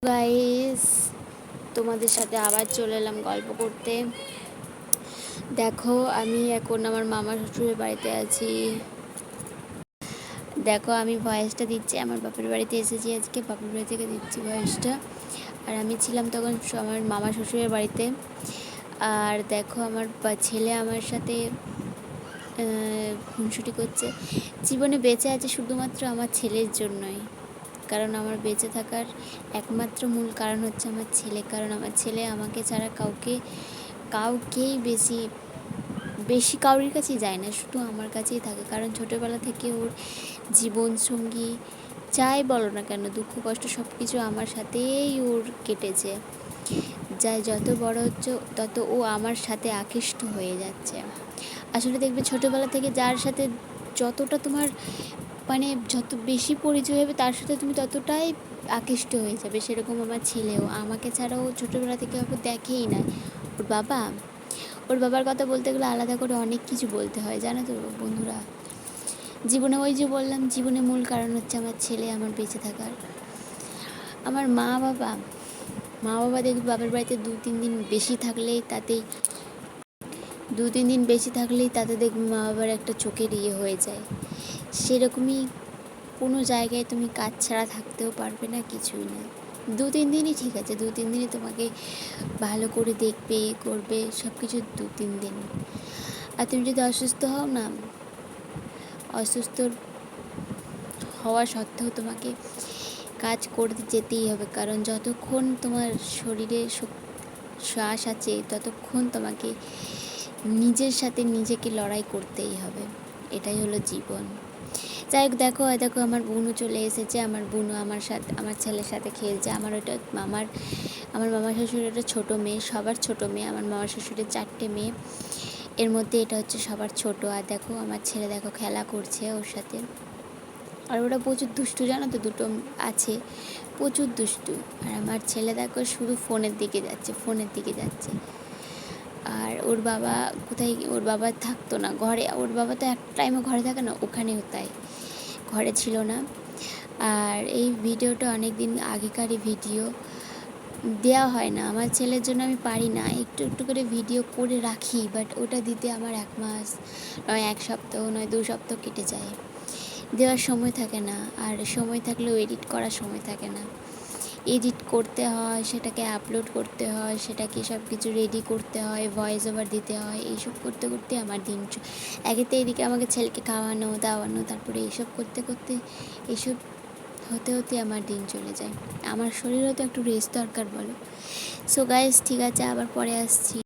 Guys, তোমাদের সাথে আবার চলে এলাম গল্প করতে। দেখো, আমি এখন আমার মামা শ্বশুরের বাড়িতে আছি। দেখো, আমি ভয়েসটা দিচ্ছি, আমার বাপের বাড়িতে এসেছি আজকে, বাপের বাড়ি থেকে দিচ্ছি ভয়েসটা। আর আমি ছিলাম তখন আমার মামা শ্বশুরের বাড়িতে। আর দেখো, আমার ছেলে আমার সাথে খুনসুটি করছে। জীবনে বেঁচে আছে শুধুমাত্র আমার ছেলের জন্যই, কারণ আমার বেঁচে থাকার একমাত্র মূল কারণ হচ্ছে আমার ছেলে। কারণ আমার ছেলে আমাকে ছাড়া কাউকেই বেশি কারোর কাছেই যায় না, শুধু আমার কাছেই থাকে। কারণ ছোটোবেলা থেকে ওর জীবনসঙ্গী যাই বলো না কেন, দুঃখ কষ্ট সব কিছু আমার সাথেই ওর কেটেছে। যাই যত বড় হচ্ছে তত ও আমার সাথে আকৃষ্ট হয়ে যাচ্ছে। আসলে দেখবে ছোটোবেলা থেকে যার সাথে যতটা তোমার যত বেশি পরিচয় হবে তার সাথে তুমি ততটাই আকৃষ্ট হয়ে যাবে। সেরকম আমার ছেলেও আমাকে ছাড়াও ছোটোবেলা থেকে ওকে দেখেই না। ওর বাবার কথা বলতে গেলে আলাদা করে অনেক কিছু বলতে হয়, জানো তো বন্ধুরা। জীবনে ওই যে বললাম, জীবনে মূল কারণ হচ্ছে আমার ছেলে, আমার বেঁচে থাকার। আমার মা বাবা দেখবে বাবার বাড়িতে 2-3 দিন বেশি থাকলেই তাতে দেখবে মা বাবার একটা চোখের হয়ে যায়। সেরকমই কোনো জায়গায় তুমি কাজ ছাড়া থাকতেও পারবে না, কিছুই না। 2-3 দিনই ঠিক আছে, 2-3 দিনই তোমাকে ভালো করে দেখবে, করবে সব কিছু, 2-3 দিন। আর তুমি যদি অসুস্থ হও না, অসুস্থ হওয়া সত্ত্বেও তোমাকে কাজ করতে যেতেই হবে। কারণ যতক্ষণ তোমার শরীরে শ্বাস আছে ততক্ষণ তোমাকে নিজের সাথে নিজেকে লড়াই করতেই হবে। এটাই হলো জীবন। যাই হোক, দেখো আমার বোনও চলে এসেছে। আমার বোনও আমার ছেলের সাথে খেলছে। আমার মামা শ্বশুরের একটা ছোটো মেয়ে, সবার ছোটো মেয়ে। আমার মামা শ্বশুরের 4টে মেয়ে, এর মধ্যে এটা হচ্ছে সবার ছোট। আর দেখো আমার ছেলে খেলা করছে ওর সাথে। আর ওরা প্রচুর দুষ্টু, জানো তো, দুটো আছে, প্রচুর দুষ্টু। আর আমার ছেলে দেখো শুধু ফোনের দিকে যাচ্ছে। আর ওর বাবা থাকতো না ঘরে। ওর বাবা তো এক টাইমে ঘরে থাকে না, ওখানেও তাই ঘরে ছিল না। আর এই ভিডিওটা অনেক দিন আগেকারই ভিডিও, দেওয়া হয় না। আমার ছেলের জন্য আমি পারি না, একটু একটু করে ভিডিও করে রাখি, বাট ওটা দিতে আমার 1 মাস নয় 1 সপ্তাহ নয় 2 সপ্তাহ কেটে যায়। দেওয়ার সময় থাকে না, আর সময় থাকলেও এডিট করার সময় থাকে না। এডিট করতে হয়, সেটাকে আপলোড করতে হয়, সেটাকে সব কিছু রেডি করতে হয়, ভয়েস ওভার দিতে হয়। এইসব করতে করতে আমার দিন একেতে এদিকে আমাকে ছেলেকে খাওয়ানো দাওয়ানো, তারপরে এইসব করতে এইসব হতে হতে আমার দিন চলে যায়। আমার শরীরেও তো একটু রেস্ট দরকার, বলো। সো গাইস, ঠিক আছে, আবার পরে আসছি।